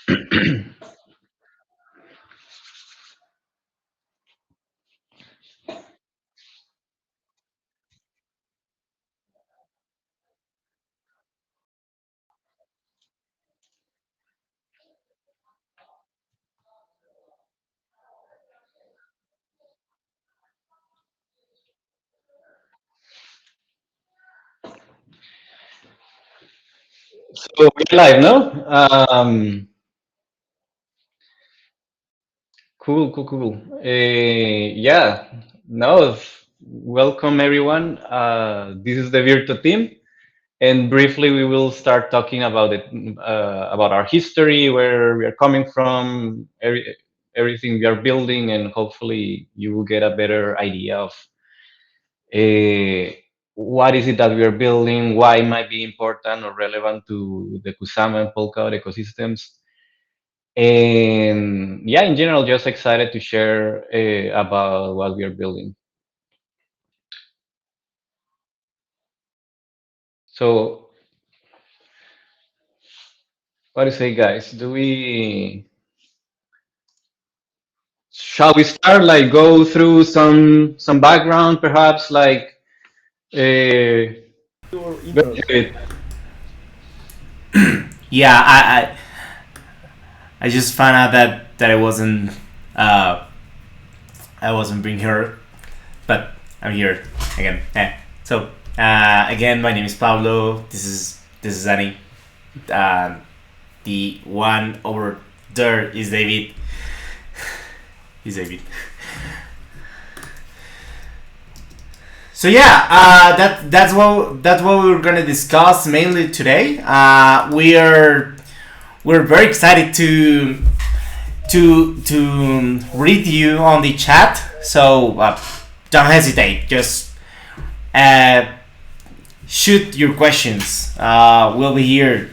So we're live, no? Cool. Yeah, no, welcome everyone. This is the Virto team, and briefly we will start talking about it, about our history, where we are coming from, everything we are building, and hopefully you will get a better idea of uh, what is it that we are building, why it might be important or relevant to the Kusama and Polkadot ecosystems. And yeah, in general, just excited to share about what we are building. So, what do you say, guys? Shall we start? Like, go through some background, perhaps? Like, Your go intro. ahead. Yeah, I just found out that uh I wasn't being heard, but I'm here again. So again, my name is Pablo. This is Annie. Uh, the one over there is David. Is David. So yeah, that's what we're gonna discuss mainly today. We're very excited to read you on the chat. So don't hesitate. Just uh, shoot your questions. We'll be here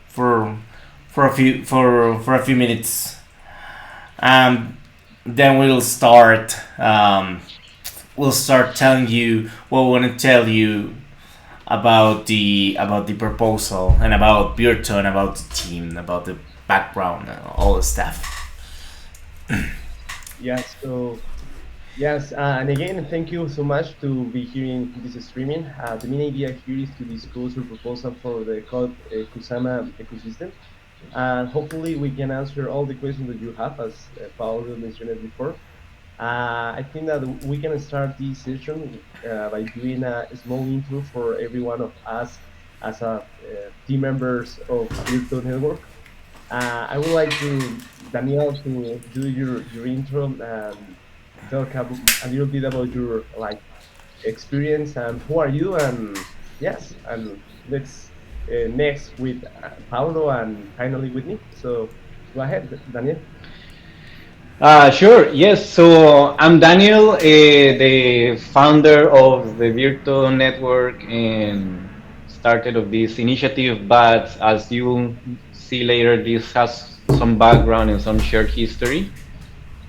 for for a few minutes. Then we'll start telling you what we want to tell you about the proposal and about Virto and about the team, about the background, and all the stuff. Yes, so yes, and again, thank you so much to be here in this streaming. The main idea here is to discuss your proposal for the code Kusama ecosystem, and hopefully we can answer all the questions that you have, as Paolo mentioned it before. I think that we can start this session by doing a small intro for every one of us as team members of Virto Network. I would like to Daniel to do your intro and talk a little bit about your like experience and who are you, and yes, and let's next with Paulo and finally with me. So go ahead, Daniel. Sure. Yes. So I'm Daniel, the founder of the Virto network and started of this initiative. But as you see later, this has some background and some shared history.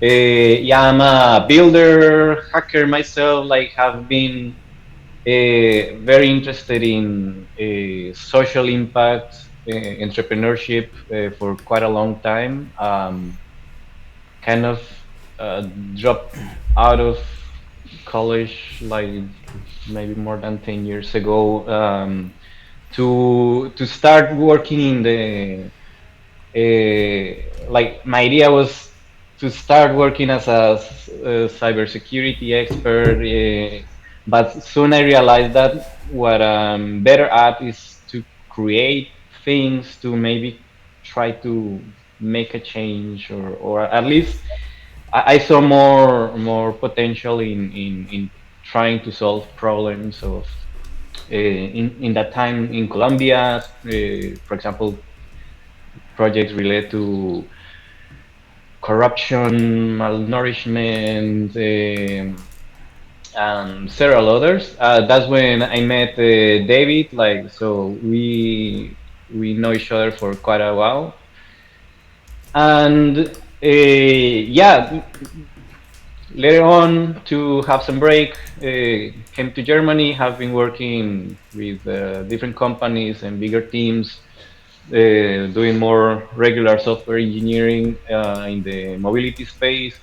Yeah, I'm a builder, hacker myself. Like, have been very interested in social impact, entrepreneurship for quite a long time. Kind of uh, dropped out of college like maybe more than 10 years ago, to start working in the like my idea was to start working as a cybersecurity expert, but soon I realized that what I'm better at is to create things, to maybe try to make a change, or at least I saw more potential in trying to solve problems of in that time in Colombia, for example, projects related to corruption, malnourishment, and several others. That's when I met David. Like, so we know each other for quite a while, and yeah, later on to have some break, came to Germany. Have been working with different companies and bigger teams doing more regular software engineering in the mobility space.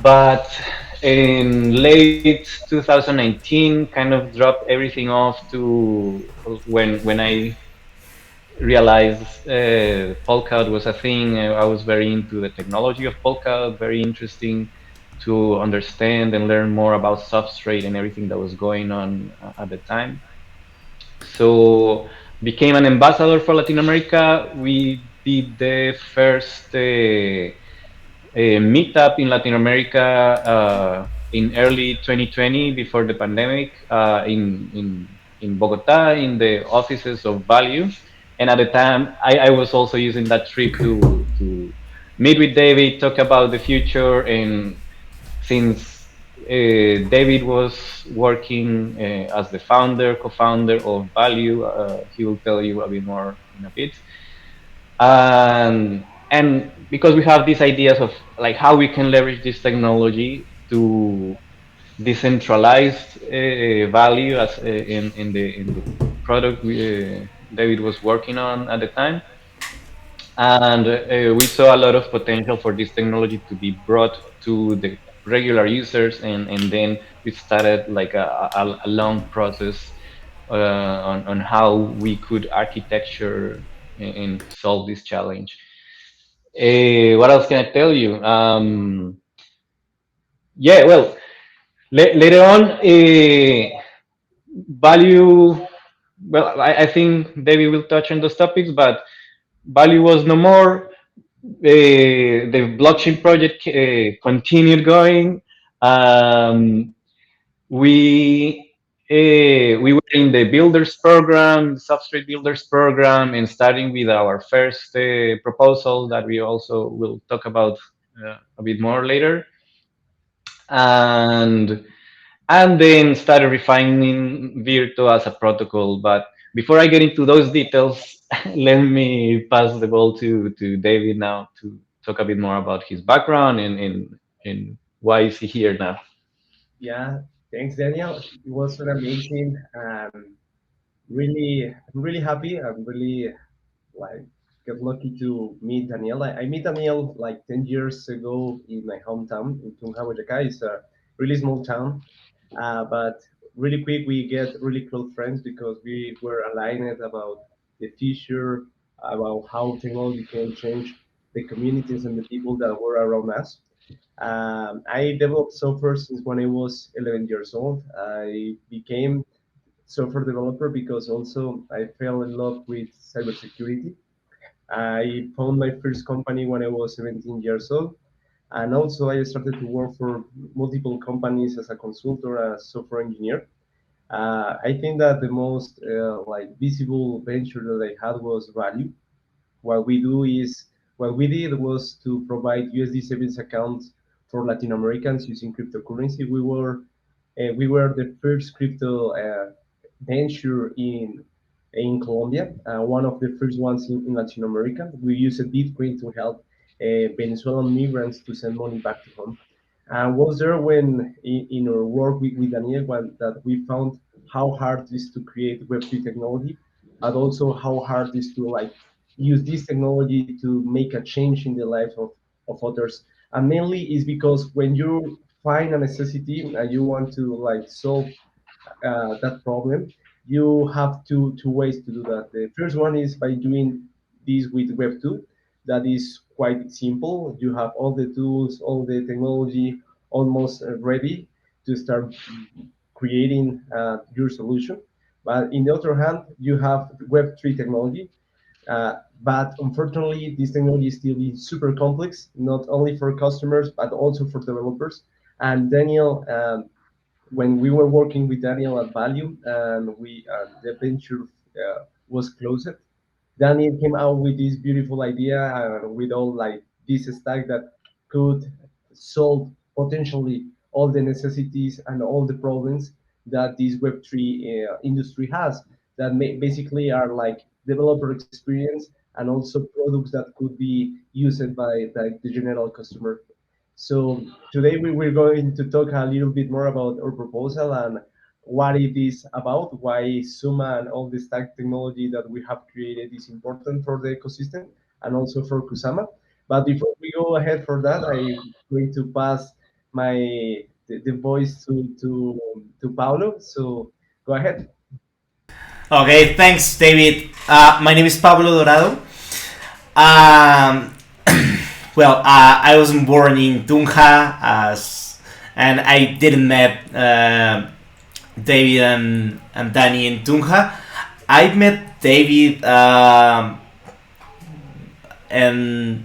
But in late 2019, kind of dropped everything off to when I realized Polkadot was a thing. I was very into the technology of Polkadot, very interesting to understand and learn more about substrate and everything that was going on at the time. So became an ambassador for Latin America. We did the first meetup in Latin America in early 2020 before the pandemic in Bogota in the offices of Value. And at the time, I was also using that trip to meet with David, talk about the future, and since David was working as the co-founder of Value, he will tell you a bit more in a bit. And because we have these ideas of like how we can leverage this technology to decentralized value as in the product David was working on at the time, and we saw a lot of potential for this technology to be brought to the regular users, and then we started like a long process on how we could architecture and solve this challenge. What else can I tell you? Yeah, well, later on, value. Well, I think David will touch on those topics, but value was no more. The blockchain project continued going. Um, we were in the builders program, substrate builders program, and starting with our first proposal that we also will talk about a bit more later, and and then started refining Virto as a protocol. But before I get into those details, let me pass the ball to David now to talk a bit more about his background and why is he here now. Yeah, thanks, Daniel. It was an amazing. Really, I'm really happy. I'm really like get lucky to meet Daniel. I met Daniel like 10 years ago in my hometown in Tunja, Boyacá. It's a really small town, but really quick we get really close friends because we were aligned about the future, about how technology can change the communities and the people that were around us. I developed software since when I was 11 years old. I became software developer because also I fell in love with cybersecurity. I found my first company when I was 17 years old. And also I started to work for multiple companies as a consultant, as software engineer. I think that the most like visible venture that I had was Value. What we do is what we did was to provide USD savings accounts for Latin Americans using cryptocurrency. We were the first crypto venture in Colombia, one of the first ones in Latin America. We used Bitcoin to help Venezuelan migrants to send money back to home. And was there when in our work with Daniel that we found how hard it is to create Web3 technology, and also how hard it is to like use this technology to make a change in the lives of others. And mainly is because when you find a necessity and you want to like solve that problem, you have two ways to do that. The first one is by doing this with Web2. That is quite simple. You have all the tools, all the technology almost ready to start creating your solution. But in the other hand, you have Web3 technology. But unfortunately, this technology is still super complex, not only for customers, but also for developers. And Daniel when we were working with Daniel at Value and we the venture was closed, Daniel came out with this beautiful idea with all like this stack that could solve potentially all the necessities and all the problems that this Web3 industry has. That basically are like developer experience and also products that could be used by the general customer. So today we're going to talk a little bit more about our proposal and what it is about, why Suma and all the stack technology that we have created is important for the ecosystem and also for Kusama. But before we go ahead for that, I'm going to pass my the voice to Paulo. So go ahead. Okay, thanks, David. My name is Pablo Dorado. Um, I wasn't born in Tunja, and I didn't met David and Danny in Tunja. I met David and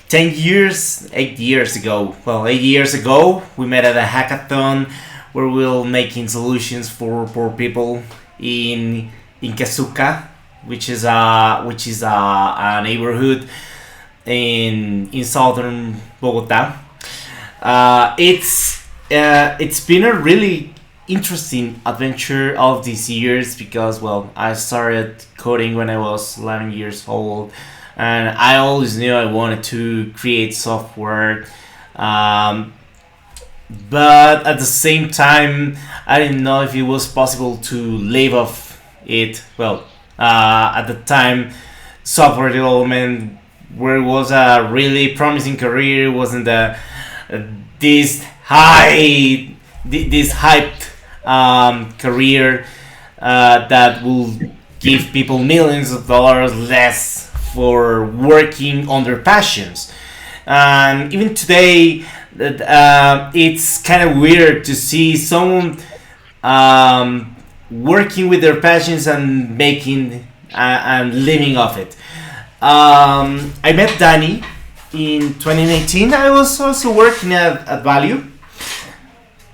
10 years, 8 years ago. Well, 8 years ago, we met at a hackathon where we were making solutions for poor people in Kazuka, which is a neighborhood in southern Bogota. It's been a really interesting adventure of these years because I started coding when I was 11 years old, and I always knew I wanted to create software. Um, but at the same time, I didn't know if it was possible to live off it. At the time, software development, where it was a really promising career, wasn't this this hyped career that will give people millions of dollars less for working on their passions. And even today, it's kind of weird to see someone working with their passions and making and living off it. I met Danny in 2019. I was also working at Value,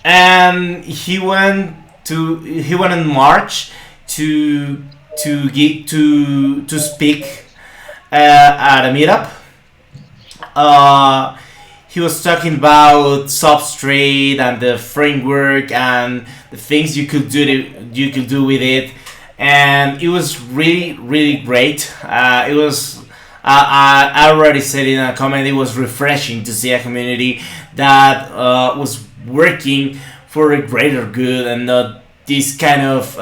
and he went in March to to speak at a meetup. Uh, he was talking about substrate and the framework and the things you could do with it, and it was really great. It was I already said in a comment, it was refreshing to see a community that was working for a greater good and not these kind of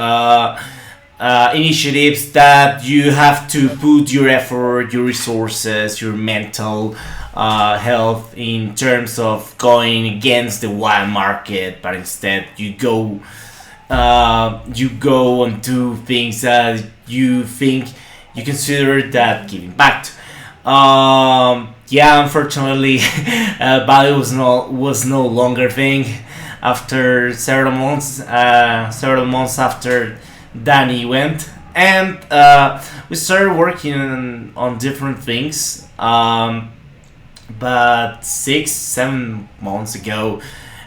initiatives that you have to put your effort, your resources, your mental health in terms of going against the wild market, but instead you go and do things that you think you consider that giving back to. Unfortunately, value was no longer thing after several months after Danny went, and we started working on different things. But 6 7 months ago,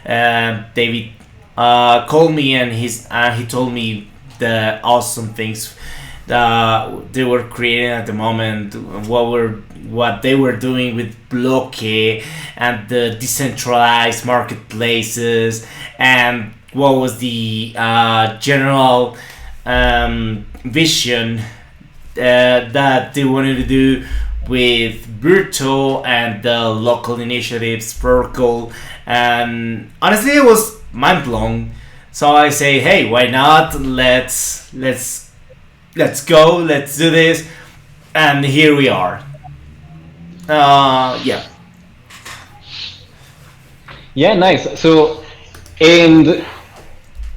David called me, and he told me the awesome things that they were creating at the moment, what they were doing with Bloque and the decentralized marketplaces, and what was the general vision that they wanted to do with Virto and the local initiatives, Circle, and honestly, it was mind blowing. So I say, hey, why not? Let's go, let's do this, and here we are. Yeah. Yeah, nice. So, and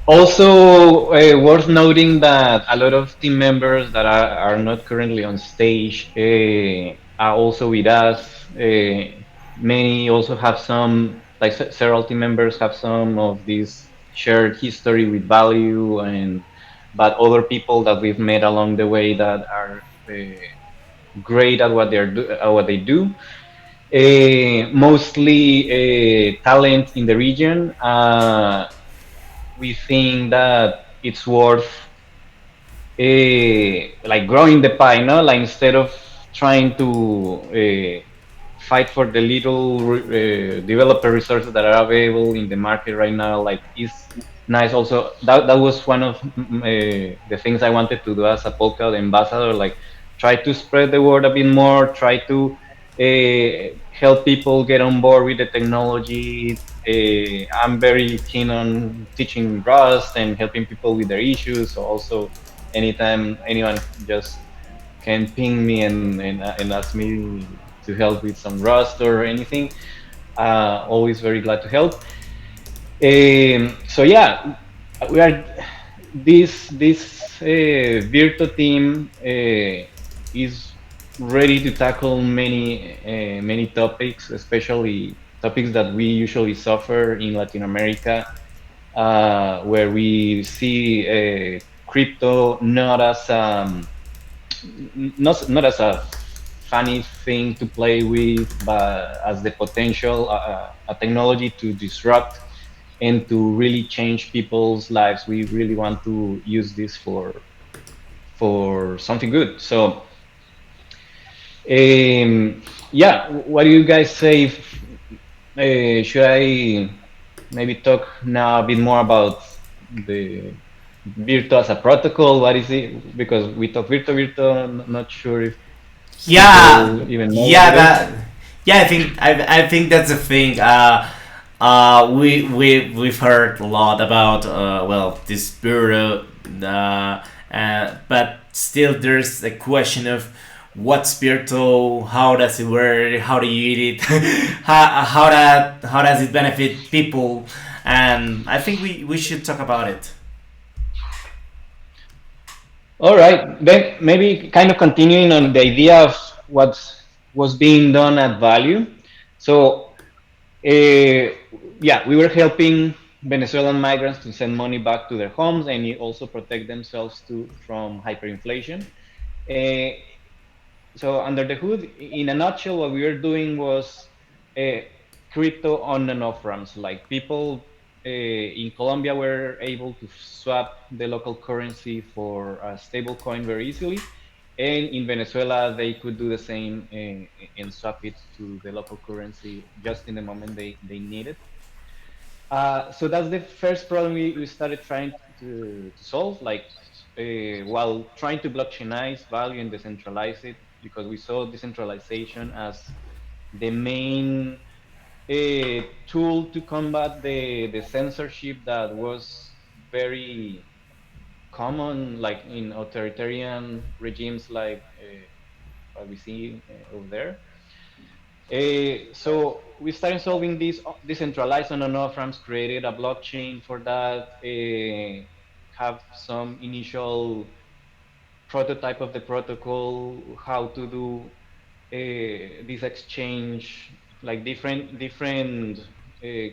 also worth noting that a lot of team members that are not currently on stage are also with us. Many also have some, like several team members have some of this shared history with value, and but other people that we've met along the way that are great at what they do. Mostly talent in the region. We think that it's worth like growing the pie, no? Like instead of trying to fight for the little developer resources that are available in the market right now, like it's nice. Also, that was one of the things I wanted to do as a Polkadot ambassador, like try to spread the word a bit more, try to help people get on board with the technology, I'm very keen on teaching Rust and helping people with their issues. So also, anytime anyone just can ping me and ask me to help with some Rust or anything, always very glad to help. So yeah, we are this Virto team is ready to tackle many topics, especially topics that we usually suffer in Latin America, where we see crypto not as not as a funny thing to play with, but as the potential a technology to disrupt and to really change people's lives. We really want to use this for something good. So, yeah, what do you guys say? Should I maybe talk now a bit more about the Virto as a protocol? What is it? Because we talk Virto, not sure if Yeah, people even know what yeah, it is. yeah. I think that's the thing. We've heard a lot about well, this bureau, but still there's a question of what's Virto, how does it work, how do you eat it, how does it benefit people, and I think we should talk about it. All right, then maybe kind of continuing on the idea of what was being done at Value. So, yeah, we were helping Venezuelan migrants to send money back to their homes and also protect themselves from hyperinflation. Uh, so under the hood, in a nutshell, what we were doing was uh, crypto on and off ramps. Like people in Colombia were able to swap the local currency for a stable coin very easily. And in Venezuela, they could do the same and swap it to the local currency just in the moment they need it. So that's the first problem we started trying to solve, like while trying to blockchainize value and decentralize it, because we saw decentralization as the main tool to combat the censorship that was very common, like in authoritarian regimes like what we see over there. So we started solving these decentralized on and off ramps, created a blockchain for that, have some initial prototype of the protocol, how to do this exchange, like different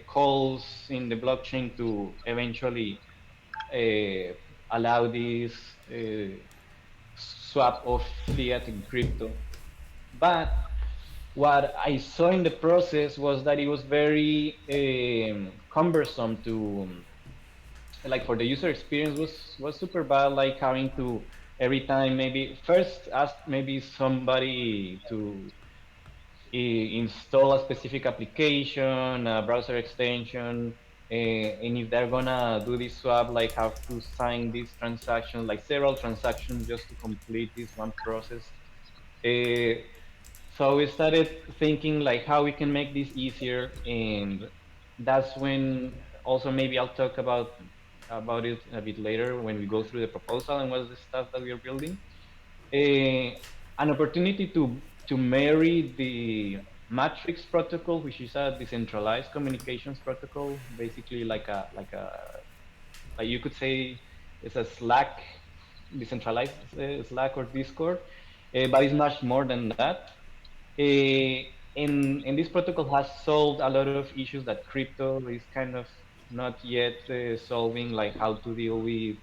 calls in the blockchain to eventually uh, allow this swap of fiat and crypto. But what I saw in the process was that it was very cumbersome to like for the user experience was super bad, like having to every time maybe first ask maybe somebody to install a specific application, a browser extension, and if they're gonna do this swap, like have to sign this transaction, like several transactions just to complete this one process. uh, so we started thinking like how we can make this easier, and that's when also maybe I'll talk about it a bit later when we go through the proposal and what's the stuff that we are building. A, an opportunity to marry the Matrix protocol, which is a decentralized communications protocol, basically like you could say it's a Slack, decentralized Slack or Discord, but it's much more than that. And this protocol has solved a lot of issues that crypto is kind of not yet solving, like how to deal with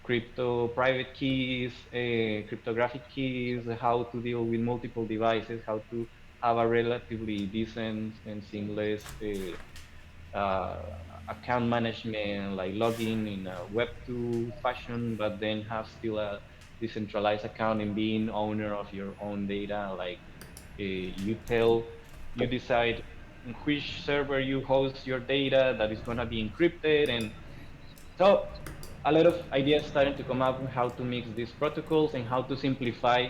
crypto private keys, cryptographic keys, how to deal with multiple devices, how to have a relatively decent and seamless account management, like login in a Web2 fashion, but then have still a decentralized account and being owner of your own data. Like you decide in which server you host your data that is going to be encrypted. And so a lot of ideas starting to come up with how to mix these protocols and how to simplify.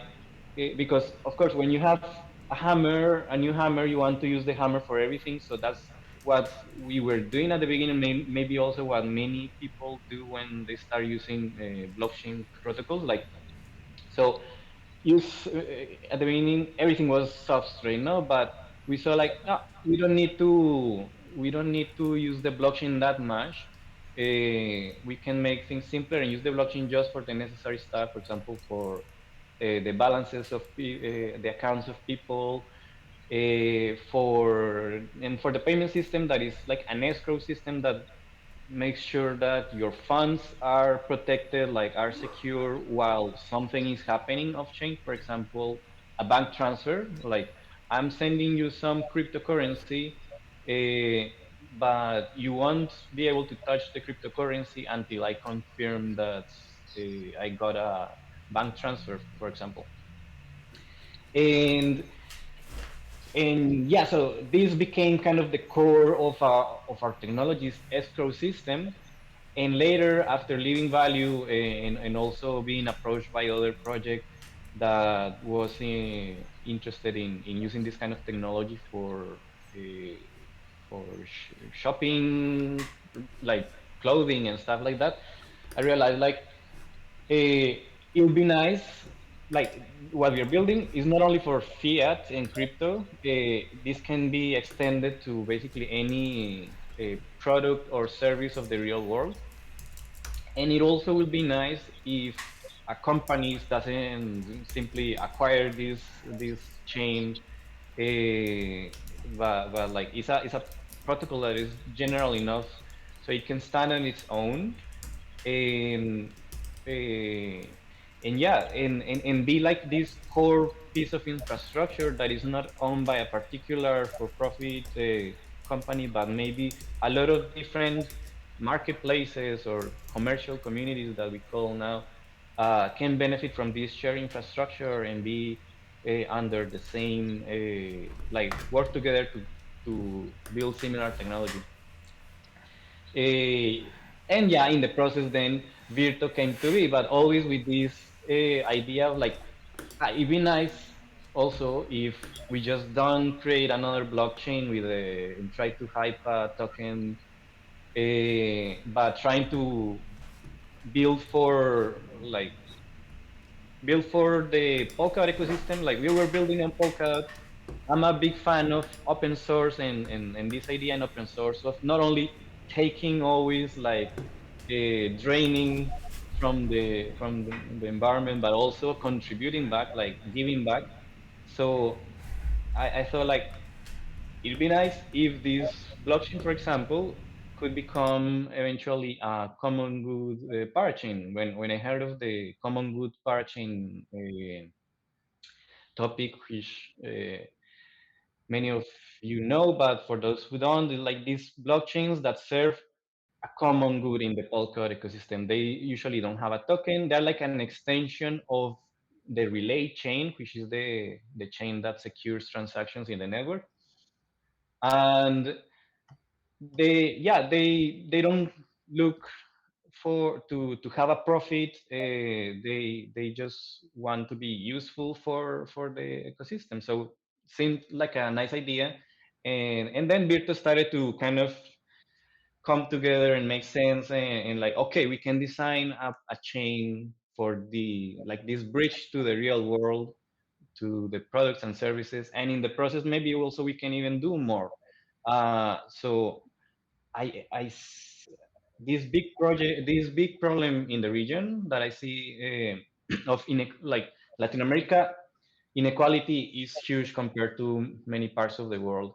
Because of course, when you have a hammer, a new hammer, you want to use the hammer for everything. So that's what we were doing at the beginning. Maybe also what many people do when they start using blockchain protocols. Like so, use at the beginning everything was substrate, no, but we saw like no, we don't need to use the blockchain that much. We can make things simpler and use the blockchain just for the necessary stuff. For example, for the balances of the accounts of people, for the payment system that is like an escrow system that makes sure that your funds are protected, like are secure while something is happening off chain. For example, a bank transfer, like I'm sending you some cryptocurrency, uh, but you won't be able to touch the cryptocurrency until I confirm that I got a bank transfer, for example. And yeah, so this became kind of the core of our technology's escrow system. And later, after leaving value and also being approached by other project that was interested in using this kind of technology for shopping, like clothing and stuff like that, I realized like it would be nice, like what we're building is not only for fiat and crypto. This can be extended to basically any product or service of the real world. And it also will be nice if a company doesn't simply acquire this chain, but like it's a protocol that is general enough so it can stand on its own and uh, and yeah, and be like this core piece of infrastructure that is not owned by a particular for-profit company, but maybe a lot of different marketplaces or commercial communities that we call now can benefit from this shared infrastructure and be under the same like work together to build similar technology. And yeah, in the process, then Virto came to be, but always with this idea of like, it'd be nice also if we just don't create another blockchain with a and try to hype a token, but trying to build for like build for the Polkadot ecosystem. Like we were building on Polkadot. I'm a big fan of open source and this idea in open source of not only taking always like draining from the environment, but also contributing back, like giving back. So I thought like it'd be nice if this blockchain, for example, could become eventually a common good parachain. When I heard of the common good parachain topic, which many of you know, but for those who don't, they're like these blockchains that serve a common good in the Polkadot ecosystem. They usually don't have a token. They're like an extension of the relay chain, which is the chain that secures transactions in the network. And they don't look to have a profit. They just want to be useful for the ecosystem. So seemed like a nice idea, and then Virtu started to kind of come together and make sense, and like okay, we can design a chain for the like this bridge to the real world, to the products and services, and in the process maybe also we can even do more. So this big project, this big problem in the region that I see of like Latin America, inequality is huge compared to many parts of the world.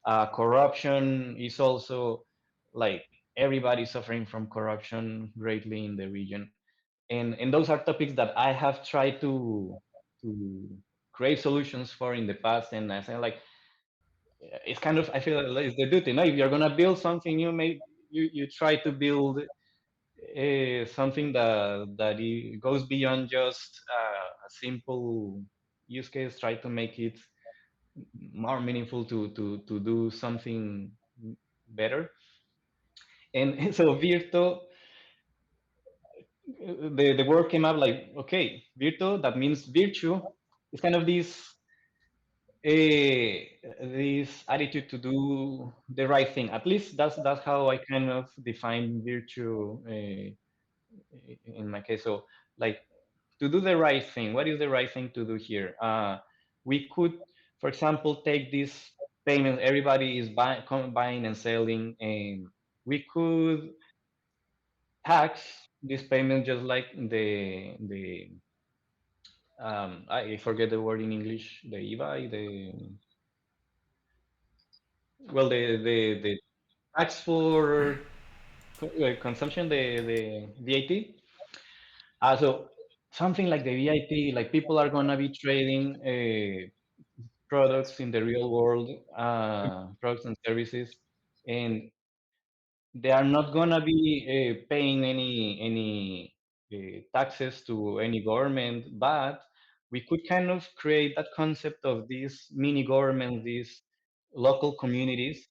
Corruption is also like everybody suffering from corruption greatly in the region, and those are topics that I have tried to create solutions for in the past, and I say like it's kind of I feel like it's the duty. No, if you're gonna build something new, maybe you try to build something that goes beyond just a simple use case. Try to make it more meaningful to do something better. And so Virto, the word came up like okay, Virto, that means virtue. It's kind of this. this attitude to do the right thing. At least that's how I kind of define virtue in my case. So, like, to do the right thing. What is the right thing to do here? We could, for example, take this payment. Everybody is buying and selling, and we could tax this payment just like the I forget the word in English. The IVA, the well, the tax for consumption, the VAT. So something like the VAT, like people are gonna be trading products in the real world, products and services, and they are not gonna be paying any taxes to any government, but we could kind of create that concept of these mini governments, these local communities,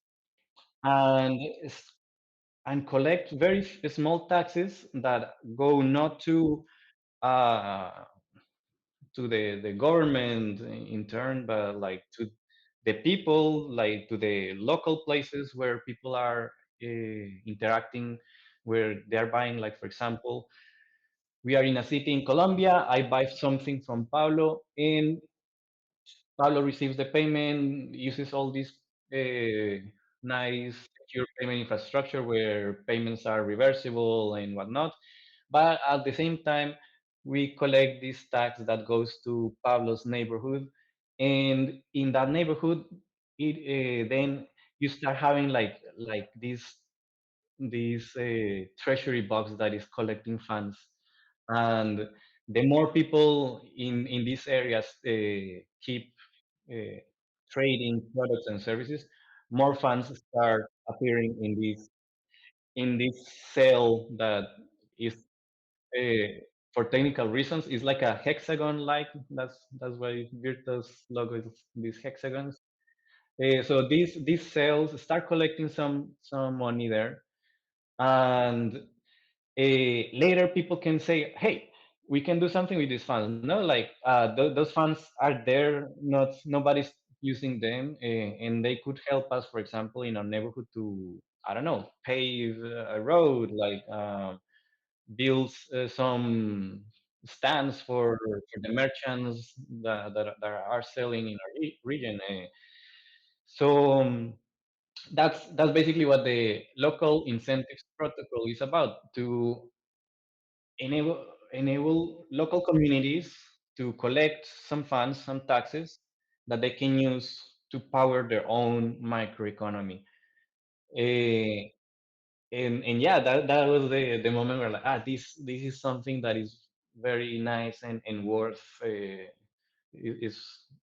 and and collect very small taxes that go not uh, to the government in turn, but like to the people, like to the local places where people are interacting, where they're buying. Like for example, we are in a city in Colombia. I buy something from Pablo, and Pablo receives the payment, uses all this nice secure payment infrastructure where payments are reversible and whatnot. But at the same time, we collect this tax that goes to Pablo's neighborhood, and in that neighborhood, it then you start having like this treasury box that is collecting funds, and the more people in these areas keep uh, trading products and services, more funds start appearing in this cell that is for technical reasons is like a hexagon like. That's why Virto's logo is these hexagons. So these cells start collecting some money there, and later people can say, hey, we can do something with these funds. No, like those funds are there, not nobody's using them, and they could help us, for example, in our neighborhood to, I don't know, pave a road, like build some stands for the merchants that are selling in our region. So that's basically what the local incentives protocol is about, to enable local communities to collect some funds, some taxes that they can use to power their own microeconomy. Eh, and yeah, that was the moment where like, this is something that is very nice and worth is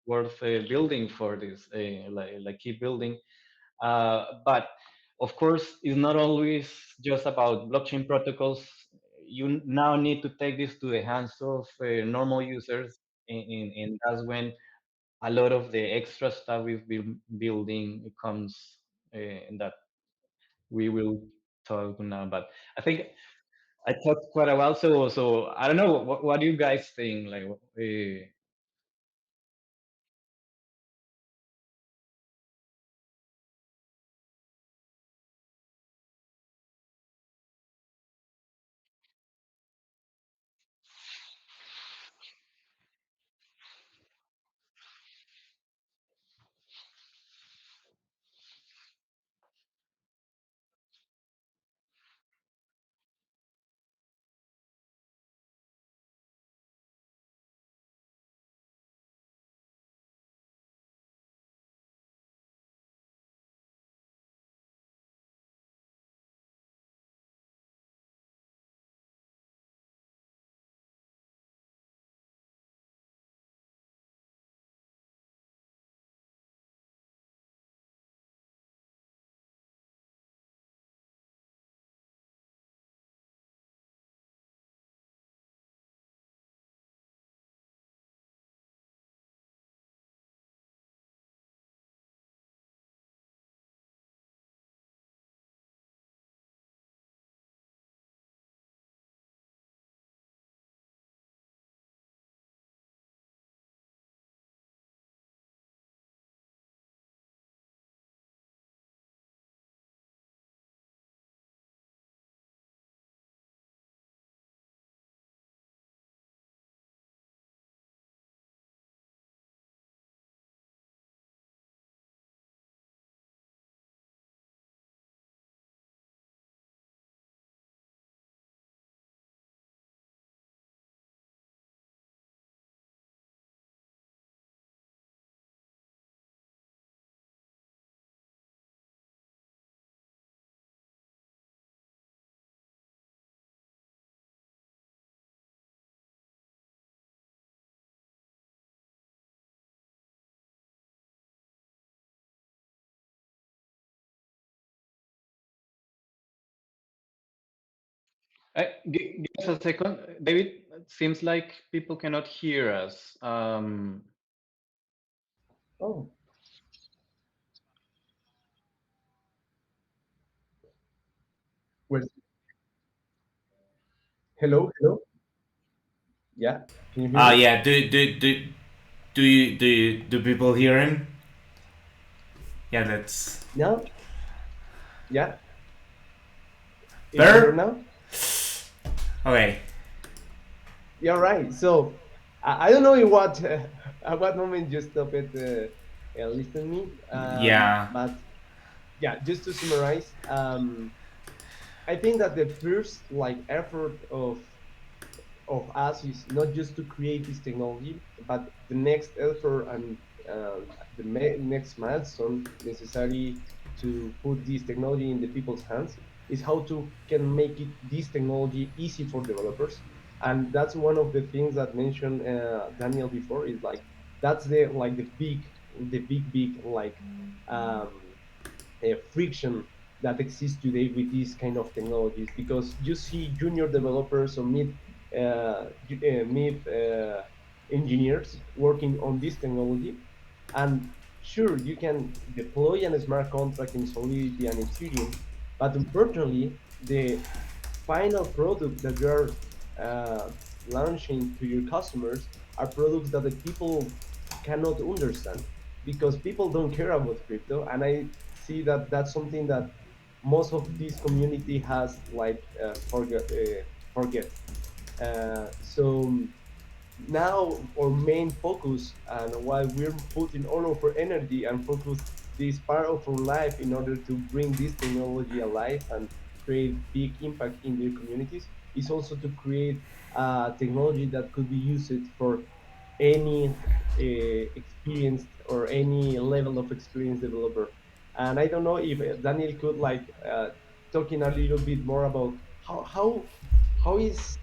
worth building for this, like keep building. But of course, it's not always just about blockchain protocols. You now need to take this to the hands of normal users, and that's when a lot of the extra stuff we've been building comes, and that we will talk now. But I think I talked quite a while, so I don't know. What do you guys think? Like, Give us a second, David. It seems like people cannot hear us. Oh, where's hello, hello? Yeah, can you hear me? Yeah. Do people hear him? Yeah, that's No? Yeah, it's better better. now? Okay. You're right. So I don't know in what at what moment you stopped listening me, Yeah. but yeah, just to summarize, I think that the first like effort of us is not just to create this technology, but the next effort and next milestone necessary to put this technology in the people's hands is how to can make it this technology easy for developers. And that's one of the things that mentioned Daniel before is like that's the like the big like um, friction that exists today with these kind of technologies because you see junior developers or mid engineers working on this technology, and sure you can deploy a smart contract in Solidity and Ethereum, but unfortunately the final product that you're uh, launching to your customers are products that the people cannot understand because people don't care about crypto, and I see that that's something that most of this community has like forget. So now our main focus and why we're putting all of our energy and focus this part of our life in order to bring this technology alive and create big impact in their communities is also to create technology that could be used for any experienced or any level of experienced developer. And I don't know if Daniel could like talking a little bit more about how is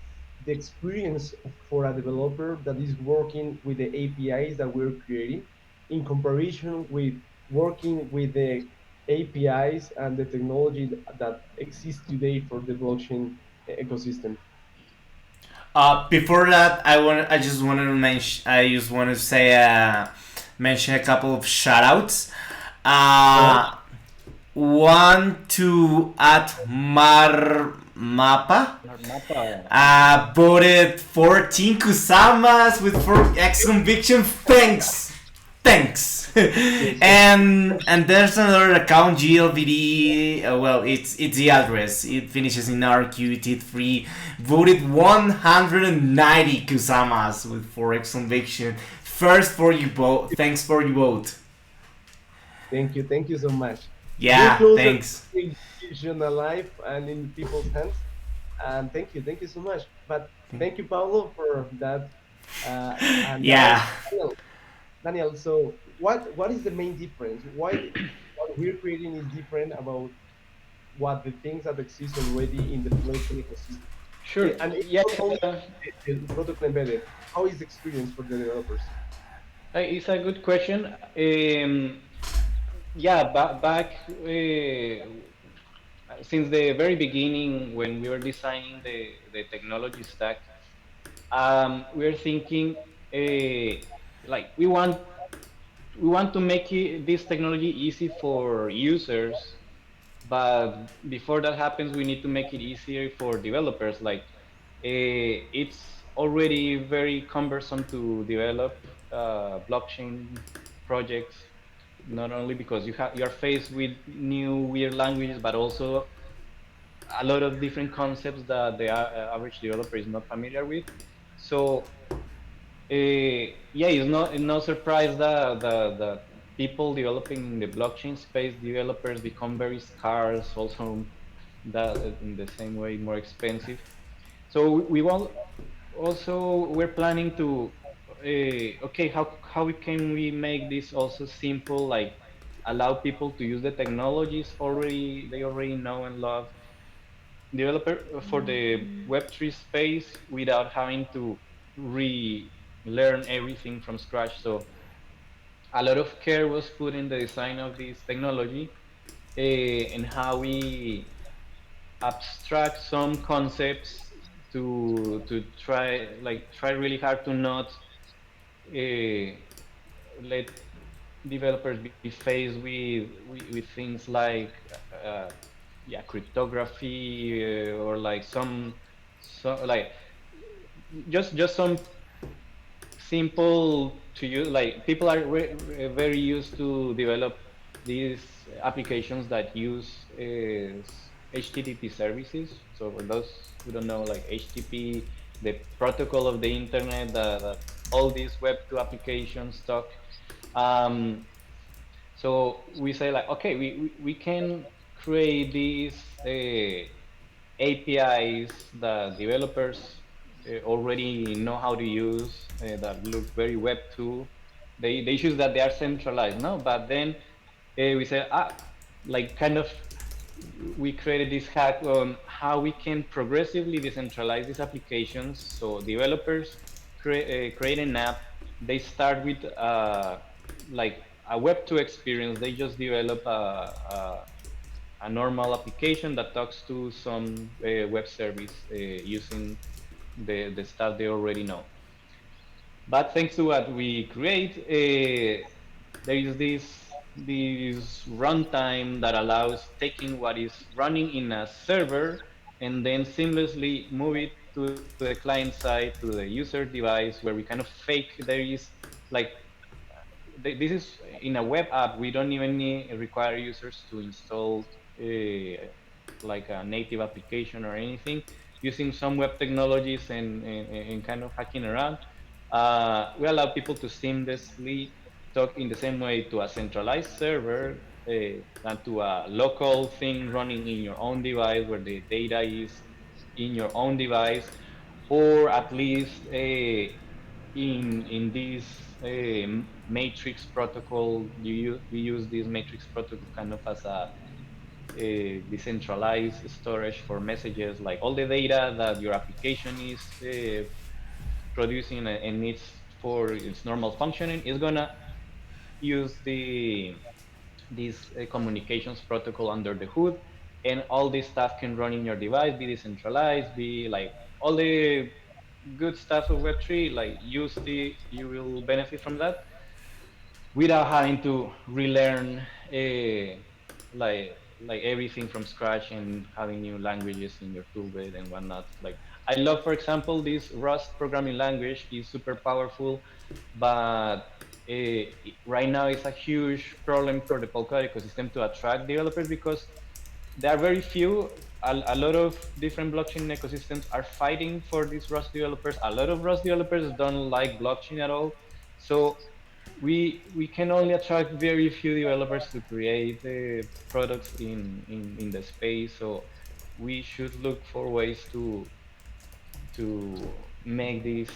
the experience for a developer that is working with the APIs that we're creating in comparison with working with the APIs and the technology that exists today for the blockchain ecosystem. Before that, I just wanted to mention. I just want to say mention a couple of shoutouts. All right. Uh, One to at Mar Mapa. Mapa. Voted 14 Kusamas with 4x conviction. Thanks. And there's another account GLVD. Well, it's the address. It finishes in RQT3. Voted 190 Kusamas with 4x conviction. First for you vote. Thanks for your vote. Thank you so much. We're Yeah, closer to thanks. being vision alive and in people's hands. And thank you so much. But thank you, Paulo, for that. And now, Yeah. Daniel. So, what is the main difference? Why what we're creating is different about what the things that exist already in the blockchain ecosystem? Sure. And it's Yeah. not only the protocol embedded. How is the experience for the developers? It's a good question. Yeah, back since the very beginning when we were designing the technology stack, we're thinking like we want to make this technology easy for users, but before that happens, we need to make it easier for developers. Like it's already very cumbersome to develop blockchain projects, not only because you're faced with new weird languages, but also a lot of different concepts that the average developer is not familiar with. So yeah, it's no surprise that the people developing in the blockchain space, developers become very scarce. Also, that in the same way more expensive. So we want also we're planning to okay, how can we make this also simple, like allow people to use the technologies already they already know and love, developer for the Web3 space without having to relearn everything from scratch. So a lot of care was put in the design of this technology and how we abstract some concepts to try really hard to not let developers be faced with things like uh, yeah, cryptography, or like some like just some simple to use. Like people are very used to develop these applications that use HTTP services. So for those who don't know, like HTTP, the protocol of the internet that all these Web2 applications talk. Um, so we say like, okay, we can create these APIs that developers already know how to use, that look very Web 2. They choose that they are centralized, no? But then we say, like kind of, we created this hack on how we can progressively decentralize these applications. So developers create an app. They start with like a Web 2 experience. They just develop a normal application that talks to some web service using the stuff they already know. But thanks to what we create, there is this runtime that allows taking what is running in a server and then seamlessly move it to the client side, to the user device, where we kind of fake there is like this is in a web app. We don't even require users to install like a native application or anything. Using some web technologies and kind of hacking around, we allow people to seamlessly talk in the same way to a centralized server than to a local thing running in your own device, where the data is in your own device, or at least in this matrix protocol. We use this matrix protocol kind of as a decentralized storage for messages. Like all the data that your application is producing and needs for its normal functioning is gonna use this communications protocol under the hood, and all this stuff can run in your device, be decentralized, be like all the good stuff of Web3. Like you will benefit from that without having to relearn like everything from scratch and having new languages in your toolbed and whatnot. Like I love, for example, this Rust programming language is super powerful, but right now it's a huge problem for the Polkadot ecosystem to attract developers, because there are very few. A lot of different blockchain ecosystems are fighting for these Rust developers. A lot of Rust developers don't like blockchain at all. So we can only attract very few developers to create products in the space. So we should look for ways to make this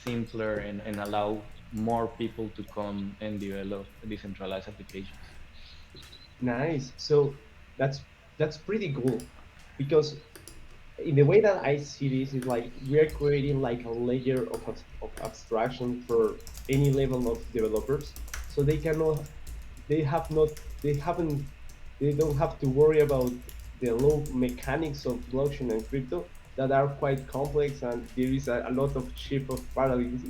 simpler and allow more people to come and develop decentralized applications. Nice. So that's that's pretty cool, because in the way that I see this is like we are creating like a layer of abstraction for any level of developers, so they cannot, they have not, they haven't, they don't have to worry about the low mechanics of blockchain and crypto that are quite complex, and there is a lot of shift of paradigms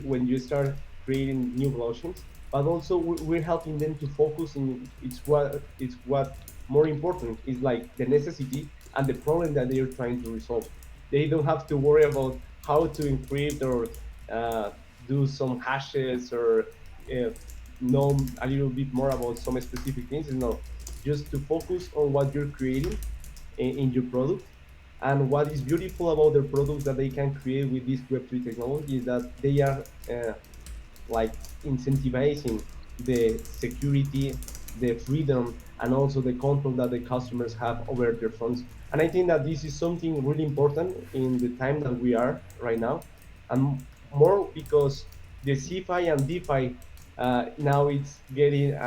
when you start creating new blockchains. But also we're helping them to focus in it's what more important is like the necessity and the problem that they are trying to resolve. They don't have to worry about how to encrypt or uh, do some hashes or uh, know a little bit more about some specific things. No, just to focus on what you're creating in your product. And what is beautiful about their products that they can create with this Web3 technology is that they are like incentivizing the security, the freedom, and also the control that the customers have over their funds. And I think that this is something really important in the time that we are right now, and more because the CFI and DeFi now it's getting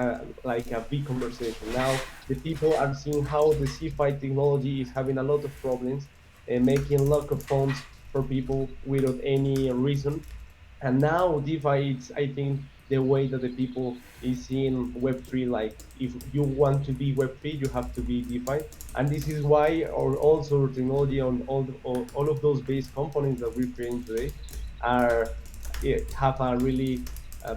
like a big conversation. Now the people are seeing how the CFI technology is having a lot of problems and making lack of funds for people without any reason. And now DeFi, it's I think the way that the people is seeing Web3. Like if you want to be Web3, you have to be defined, and this is why our also technology on all of those base components that we're creating today are have a really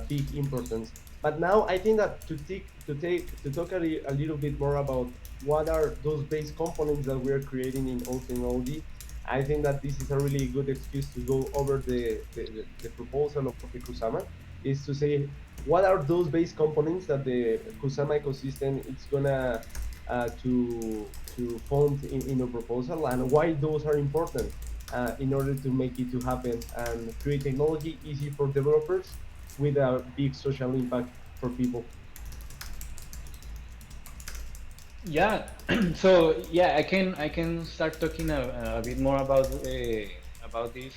big importance. But now I think that to talk a little bit more about what are those base components that we're creating in old technology, I think that this is a really good excuse to go over the proposal of the Kusama, is to say what are those base components that the Kusama ecosystem it's gonna to fund in a proposal, and why those are important in order to make it to happen and create technology easy for developers with a big social impact for people. Yeah. So yeah, I can start talking a bit more about this.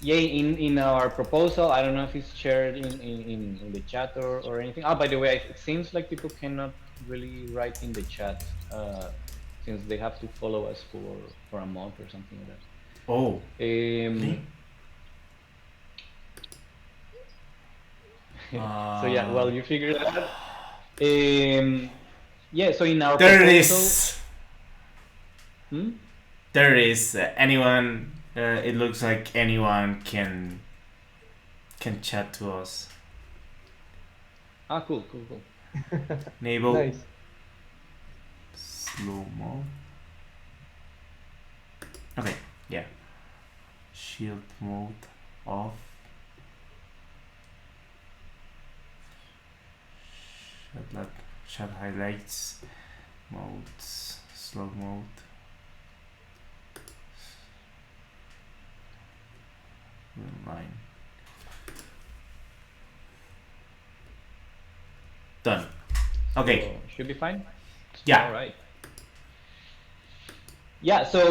Yeah, in our proposal, I don't know if it's shared in the chat or anything. Oh, by the way, it seems like people cannot really write in the chat since they have to follow us for a month or something like that. Oh, really? Um, so yeah, Uh, well, you figured it out. Yeah, so in our there it proposal, is. hmm? There it is. Anyone. It looks like anyone can chat to us. Ah, cool, cool, cool. Enable Nice. slow mo. Okay. Yeah. Shield mode off. Chat, chat highlights. Modes. Slow mode. Line. Done. Okay. So should be fine. All Yeah. right. Yeah. So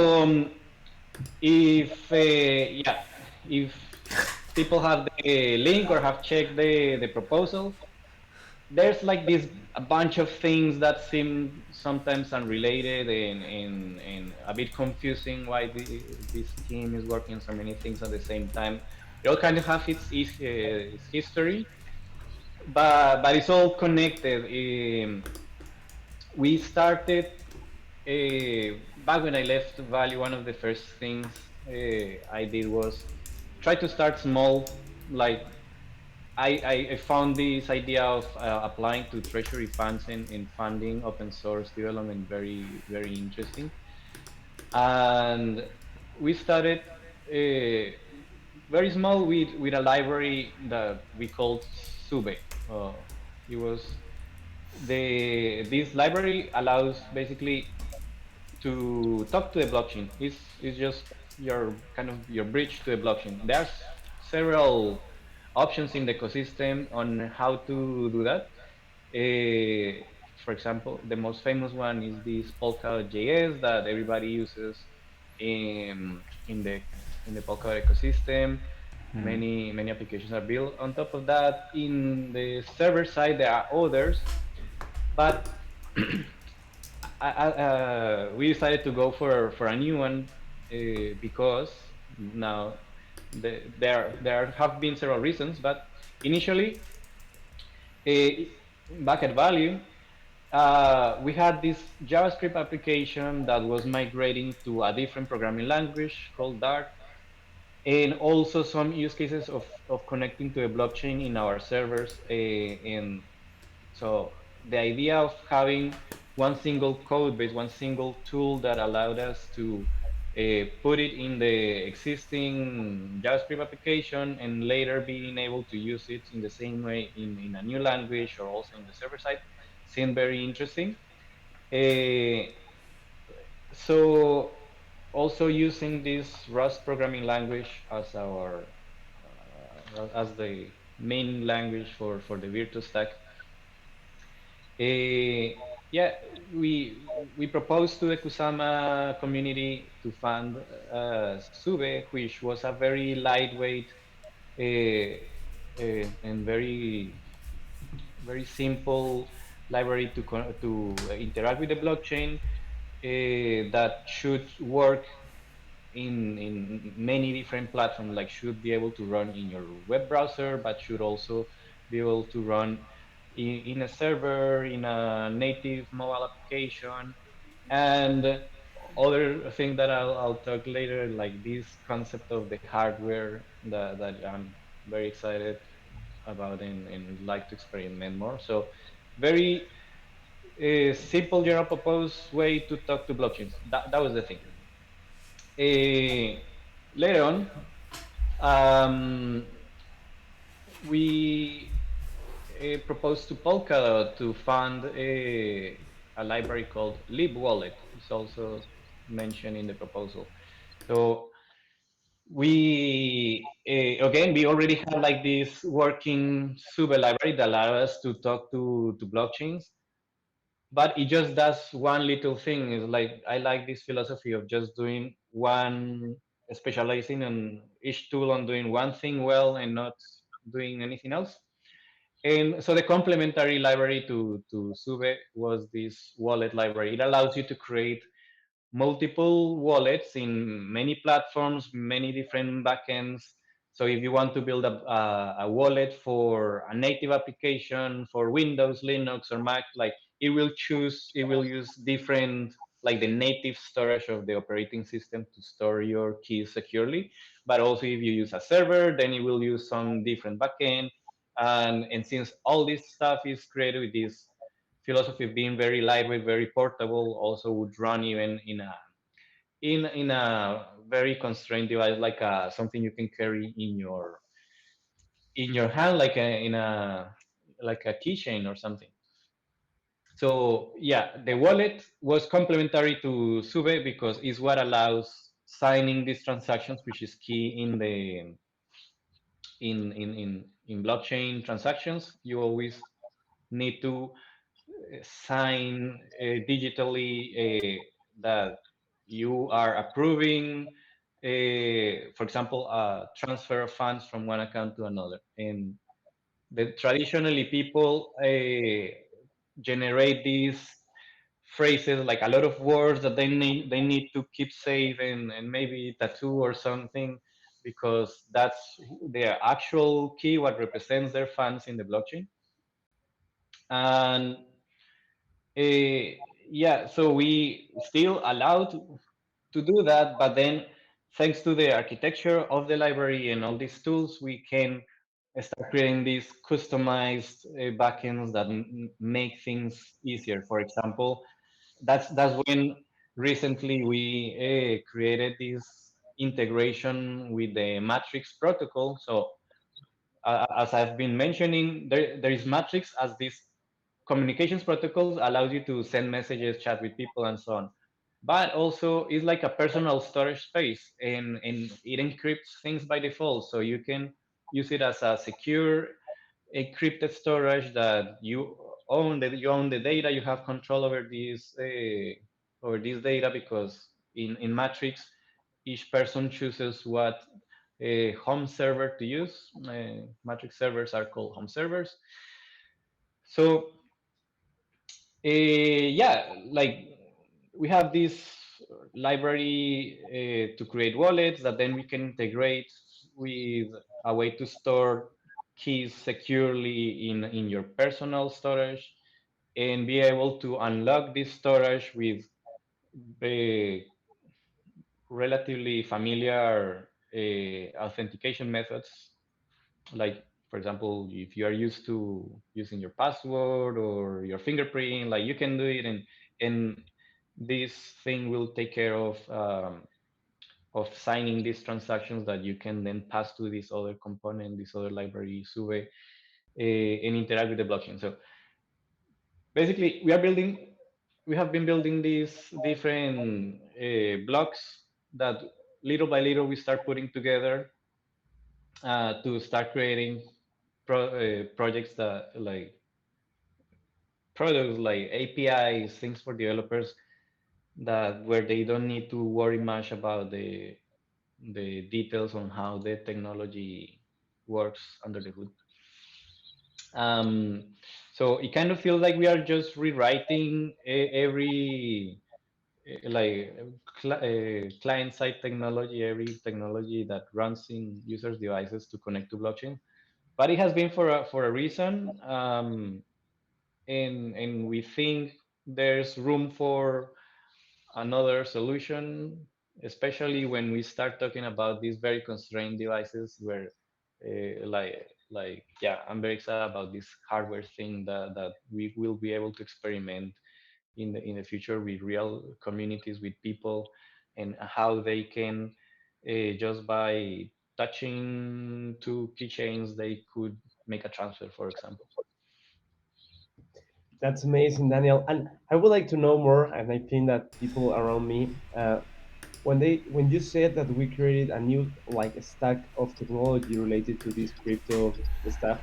if people have the link or have checked the proposal, there's like this a bunch of things that seem sometimes unrelated and a bit confusing why this team is working on so many things at the same time. It all kind of have its history, but it's all connected. We started back when I left Valley. One of the first things I did was try to start small. Like I found this idea of applying to treasury funds and funding open source development very interesting. And we started very small with a library that we called Sube. It was the this library allows basically to talk to the blockchain. It's just your kind of your bridge to the blockchain. There's several options in the ecosystem on how to do that. For example, the most famous one is this Polka.js that everybody uses in the Polka ecosystem. Hmm. Many applications are built on top of that. In the server side, there are others, but we decided to go for a new one because now there have been several reasons, but initially uh, back at Value, we had this JavaScript application that was migrating to a different programming language called Dart, and also some use cases of connecting to a blockchain in our servers. And so the idea of having one single code base, one single tool that allowed us to put it in the existing JavaScript application and later being able to use it in the same way in a new language or also in the server side seemed very interesting. Uh, so also using this Rust programming language as our as the main language for the Virtu stack. Yeah, we proposed to the Kusama community to fund Sube, which was a very lightweight and very simple library to interact with the blockchain that should work in many different platforms. Like should be able to run in your web browser, but should also be able to run in a server, in a native mobile application, and other thing that I'll talk later, like this concept of the hardware that I'm very excited about and like to experiment more. So very simple general purpose way to talk to blockchains. That was the thing. Later on, we proposed to Polkadot to fund a library called LibWallet. It's also mentioned in the proposal. So again we already have like this working Sube library that allows us to talk to blockchains, but it just does one little thing. Is like I like this philosophy of just doing one, specializing on each tool on doing one thing well and not doing anything else. And so the complementary library to Sube was this wallet library. It allows you to create multiple wallets in many platforms, many different backends. So if you want to build a wallet for a native application for Windows, Linux, or Mac, like it will use different, like the native storage of the operating system to store your keys securely. But also if you use a server, then it will use some different backend. And since all this stuff is created with this philosophy of being very lightweight, very portable, also would run even in a very constrained device, like something you can carry in your hand, like in a like a keychain or something. So yeah, the wallet was complementary to Sube because it's what allows signing these transactions, which is key in the in blockchain transactions. You always need to sign digitally that you are approving, for example, a transfer of funds from one account to another. And traditionally, people generate these phrases like a lot of words that they need to keep safe and maybe tattoo or something because that's their actual key, what represents their funds in the blockchain. And yeah, so we still allowed to do that, but then thanks to the architecture of the library and all these tools, we can start creating these customized backends that make things easier. For example, that's when recently we created this integration with the Matrix protocol. So as I've been mentioning, there is Matrix as this communications protocols allows you to send messages, chat with people, and so on. But also, it's like a personal storage space, and it encrypts things by default, so you can use it as a secure encrypted storage that you own the data, you have control over this data because in Matrix each person chooses what home server to use. Matrix servers are called home servers. So yeah, like we have this library to create wallets that then we can integrate with a way to store keys securely in your personal storage and be able to unlock this storage with uh, relatively familiar authentication methods, like for example if you are used to using your password or your fingerprint, like you can do it, and this thing will take care of signing these transactions that you can then pass to this other component, this other library Sube, and interact with the blockchain. So basically we have been building these different blocks that little by little we start putting together to start creating projects that like products like APIs, things for developers that where they don't need to worry much about the details on how the technology works under the hood. Um, so it kind of feels like we are just rewriting every client-side technology, every technology that runs in users' devices to connect to blockchain. but it has been for a reason, and we think there's room for another solution, especially when we start talking about these very constrained devices where yeah, I'm very excited about this hardware thing that we will be able to experiment in the future with real communities, with people, and how they can just by touching two keychains they could make a transfer, for example. That's amazing, Daniel. And I would like to know more. And I think that people around me, when you said that we created a new like a stack of technology related to this crypto stuff,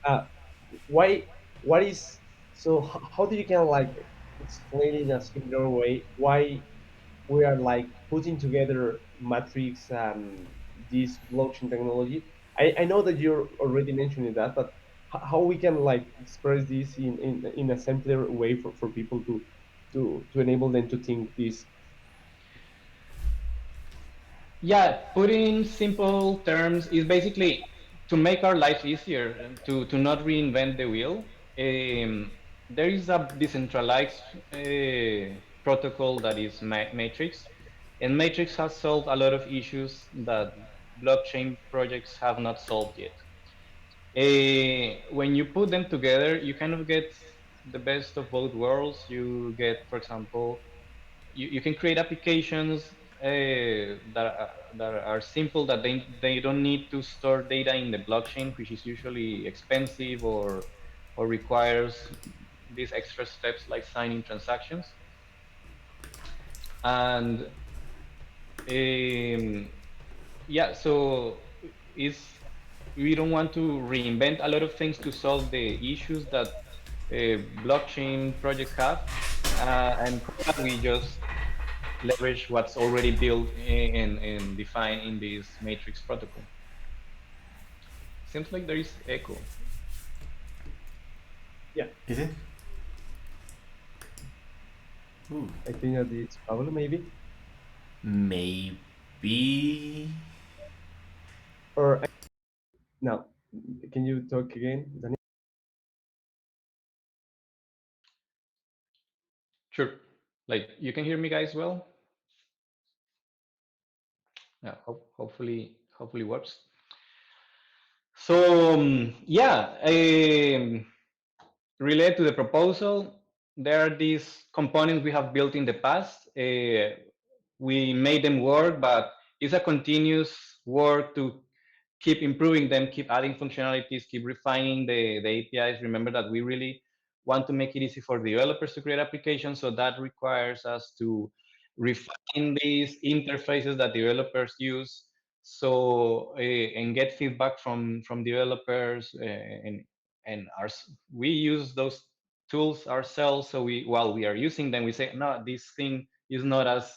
uh, why what is so how do you can like explain in a simpler way why we are like putting together matrix and this blockchain technology? I know that you're already mentioning that, but how we can like express this in a simpler way for people to enable them to think this. Yeah, put in simple terms is basically to make our life easier and to not reinvent the wheel. There is a decentralized protocol that is Matrix, and Matrix has solved a lot of issues that blockchain projects have not solved yet. When you put them together, you kind of get the best of both worlds. You get, for example, you can create applications that are simple, that they don't need to store data in the blockchain, which is usually expensive or requires these extra steps like signing transactions. And um, yeah, so is we don't want to reinvent a lot of things to solve the issues that blockchain projects have, and for that we just leverage what's already built and defined in this matrix protocol. Seems like there is echo. Yeah, Is it? Ooh. I think that it's Pablo maybe, Maybe. or no. Can you talk again, Daniel? Sure. Like you can hear me guys well? Yeah, hopefully works. So yeah, related to the proposal, there are these components we have built in the past. We made them work, but it's a continuous work to keep improving them, keep adding functionalities, keep refining the APIs. Remember that we really want to make it easy for developers to create applications, so that requires us to refine these interfaces that developers use. So and get feedback from developers, and we use those tools ourselves. So we while we are using them, we say, no, this thing is not as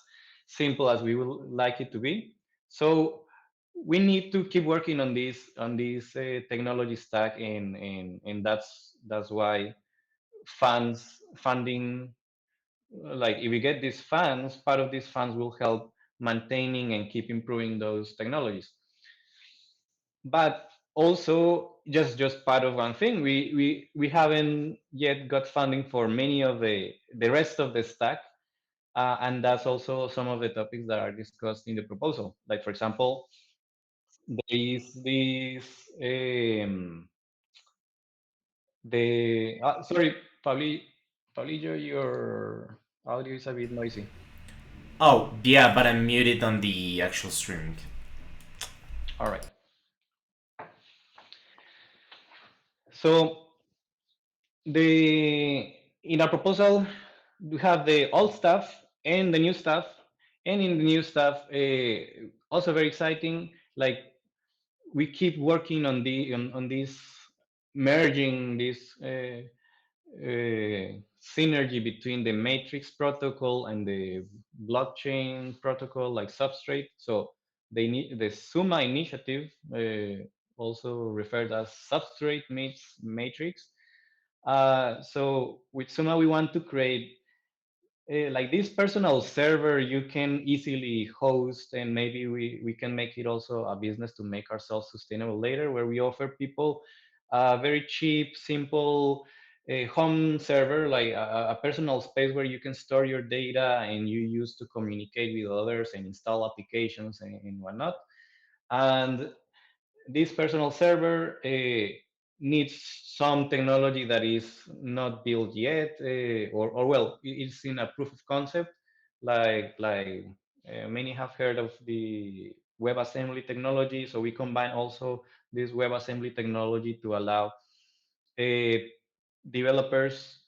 simple as we would like it to be. So we need to keep working on this technology stack, and that's why funding, like if we get these funds, part of these funds will help maintaining and keep improving those technologies. But also, just part of one thing, we haven't yet got funding for many of the rest of the stack, and that's also some of the topics that are discussed in the proposal. Like for example, there is this sorry, Pablillo, your audio is a bit noisy. Oh, yeah, but I'm muted on the actual streaming. All right. So the in our proposal we have the old stuff and the new stuff, and in the new stuff, also very exciting. Like we keep working on this, merging this synergy between the matrix protocol and the blockchain protocol, like substrate. So they need the Suma initiative, also referred as substrate meets matrix. So with Suma we want to create like this personal server you can easily host, and maybe we can make it also a business to make ourselves sustainable later, where we offer people a very cheap, simple home server, like a personal space where you can store your data and you use to communicate with others and install applications and whatnot. And this personal server needs some technology that is not built yet, or well, it's in a proof of concept, like many have heard of the WebAssembly technology. So we combine also this WebAssembly technology to allow uh, developers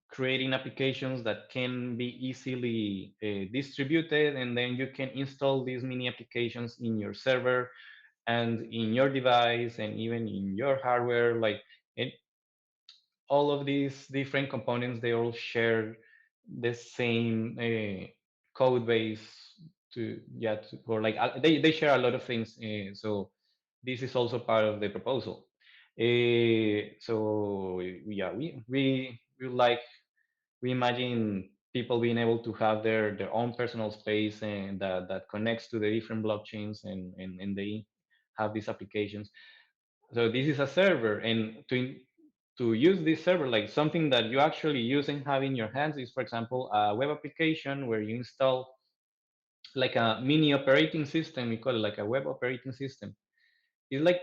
creating applications that can be easily distributed, and then you can install these mini applications in your server and in your device and even in your hardware. Like it, all of these different components, they all share the same code base to, yeah, or like they share a lot of things. So this is also part of the proposal. So yeah, we like, we imagine people being able to have their own personal space, and that connects to the different blockchains, and they have these applications. So this is a server, and to use this server, like something that you actually use and have in your hands is, for example, a web application where you install like a mini operating system. We call it like a web operating system. It's like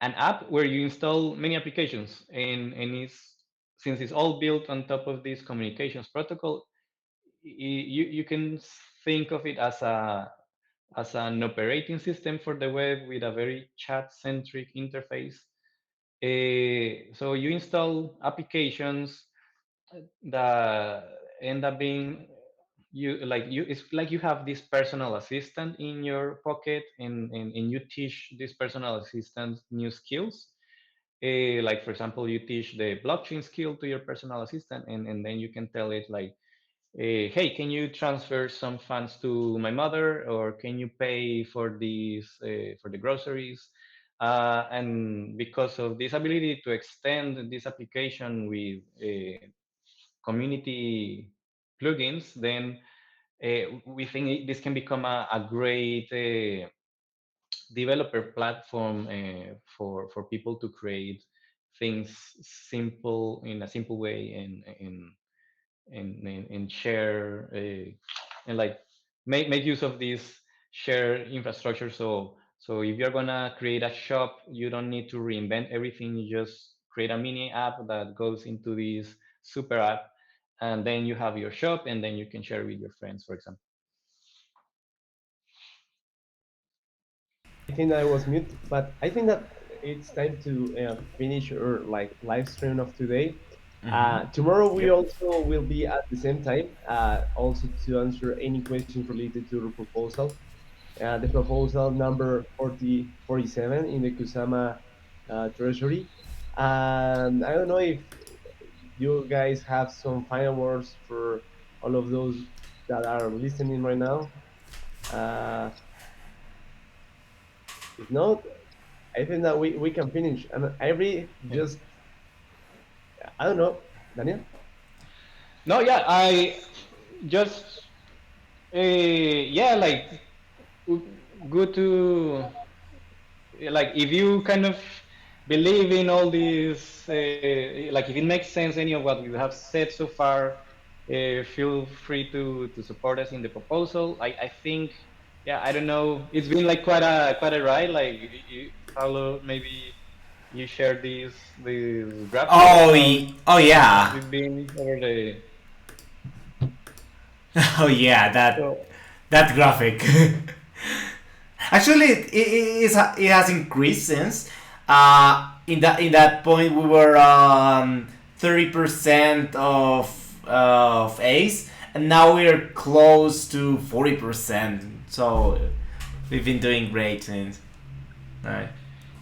an app where you install many applications, and it's, since it's all built on top of this communications protocol, you can think of it as an operating system for the web with a very chat centric interface. So you install applications that end up being, you, it's like you have this personal assistant in your pocket, and you teach this personal assistant new skills. Like for example, you teach the blockchain skill to your personal assistant, and then you can tell it like, hey, can you transfer some funds to my mother, or can you pay for these, for the groceries? And because of this ability to extend this application with community plugins, then we think this can become a great developer platform for people to create things simple, in a simple way, and share, and like make use of this shared infrastructure. So if you're gonna create a shop, you don't need to reinvent everything. You just create a mini app that goes into this super app, and then you have your shop, and then you can share with your friends, for example. I think I was mute, but I think that it's time to finish our like live stream of today. Tomorrow we Yep. also will be at the same time, also to answer any questions related to the proposal. The proposal number 4047 in the Kusama treasury. And I don't know if you guys have some final words for all of those that are listening right now. Uh, if not, I think that we can finish. And I really just, I don't know, Daniel? No, yeah, I just, yeah, like, good to, like, if you kind of believe in all these, like if it makes sense, any of what we have said so far, feel free to support us in the proposal. I think, yeah, I don't know, it's been like quite a ride. Like Paulo, maybe you share these graphics. Oh How's yeah. it been over the, Oh yeah, so that graphic. Actually, it has increased since. In that point, we were on 30% of Ace, and now we're close to 40%. So we've been doing great since. Right.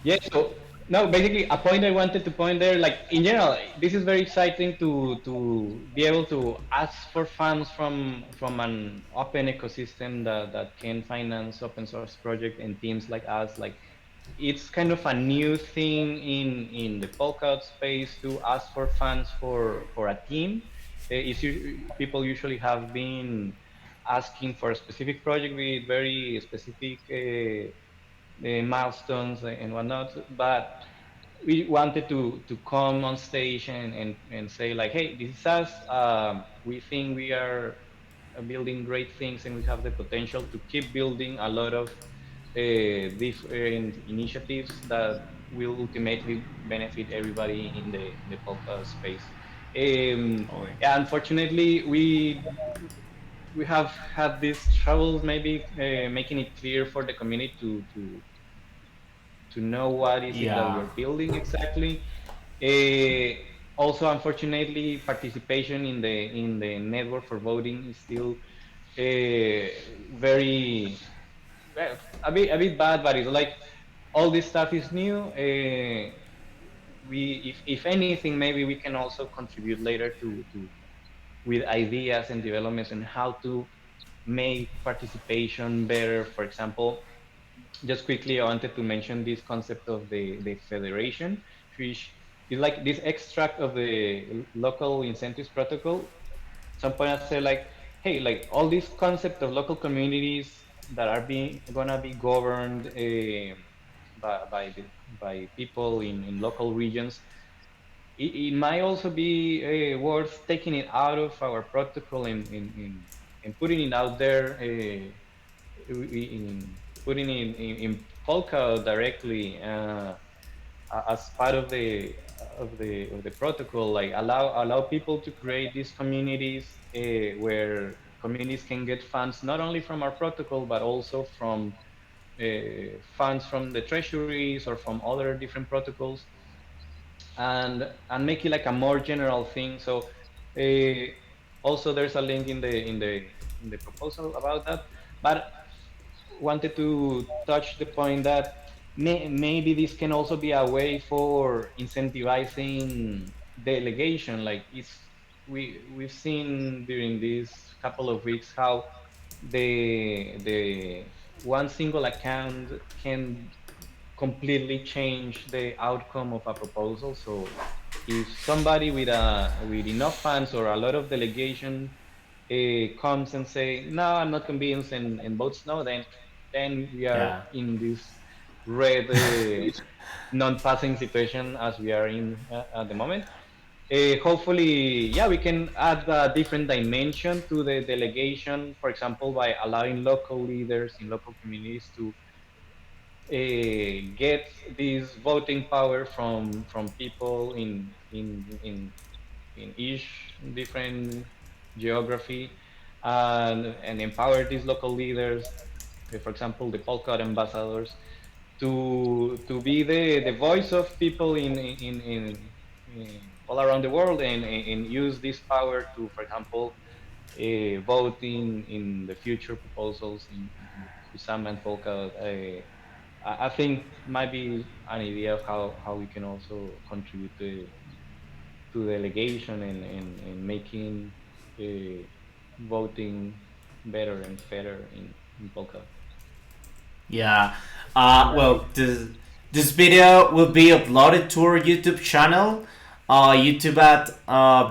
yeah, so no, basically a point I wanted to point there, like in general, this is very exciting to be able to ask for funds from an open ecosystem that can finance open source project and teams like us. Like it's kind of a new thing in the Polkadot space to ask for funds for a team. People usually have been asking for a specific project with very specific milestones and whatnot, but we wanted to come on stage and say like, hey, this is us. We think we are building great things, and we have the potential to keep building a lot of different initiatives that will ultimately benefit everybody in the polka space. Okay. Yeah, unfortunately, we have had these troubles maybe making it clear for the community to know what is it that we Yeah. are building exactly. Uh, Also, unfortunately, participation in the network for voting is still very well, a bit bad, but it's like all this stuff is new. If anything, maybe we can also contribute later to with ideas and developments on how to make participation better. For example, just quickly, I wanted to mention this concept of the federation, which is like this extract of the local incentives protocol. Some point I say like, hey, like all this concept of local communities that are being gonna be governed by people in local regions, it might also be worth taking it out of our protocol and putting it out there. Putting in Polka directly as part of the protocol, like allow people to create these communities where communities can get funds not only from our protocol but also from funds from the treasuries or from other different protocols, and make it like a more general thing. So uh, also there's a link in the proposal about that, but wanted to touch the point that maybe this can also be a way for incentivizing delegation. Like we've seen during these couple of weeks how the one single account can completely change the outcome of a proposal. So if somebody with enough funds or a lot of delegation comes and say, no, I'm not convinced, and votes no, then we are Yeah. in this red non-passing situation as we are in at the moment. Hopefully, yeah, we can add a different dimension to the delegation, for example, by allowing local leaders in local communities to get this voting power from people in each different geography, and empower these local leaders, for example, the Polka ambassadors, to be the voice of people in all around the world, and use this power to, for example, vote in the future proposals in Kusama and Polka. I think might be an idea of how we can also contribute to delegation and making voting better and fairer in Polka. Yeah. Right. Well, this video will be uploaded to our YouTube channel, YouTube at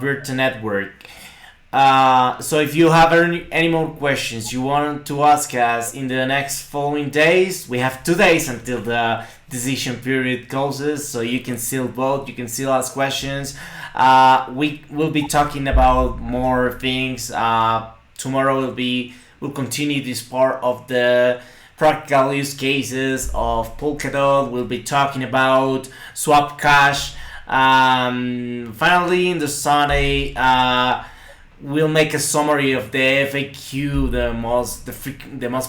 Virto Network. So if you have any more questions you want to ask us in the next following days, we have 2 days until the decision period closes, so you can still vote, you can still ask questions. We will be talking about more things. Tomorrow we'll continue this part of the practical use cases of Polkadot. We'll be talking about swap cash. Finally, in the Sunday, we'll make a summary of the FAQ, the most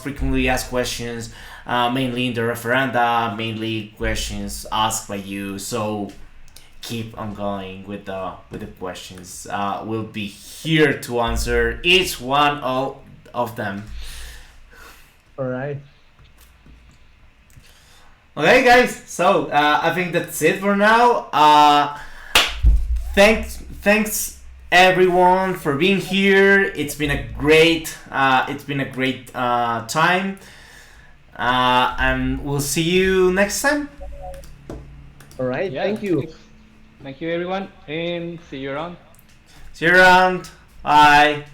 frequently asked questions, mainly in the referenda, mainly questions asked by you. So keep on going with the questions. We'll be here to answer each one of them. All right. Okay, guys. So I think that's it for now. Thanks everyone for being here. It's been a great time, and we'll see you next time. All right. Yeah, Thank you. thanks. Thank you, everyone, and see you around. See you around. Bye.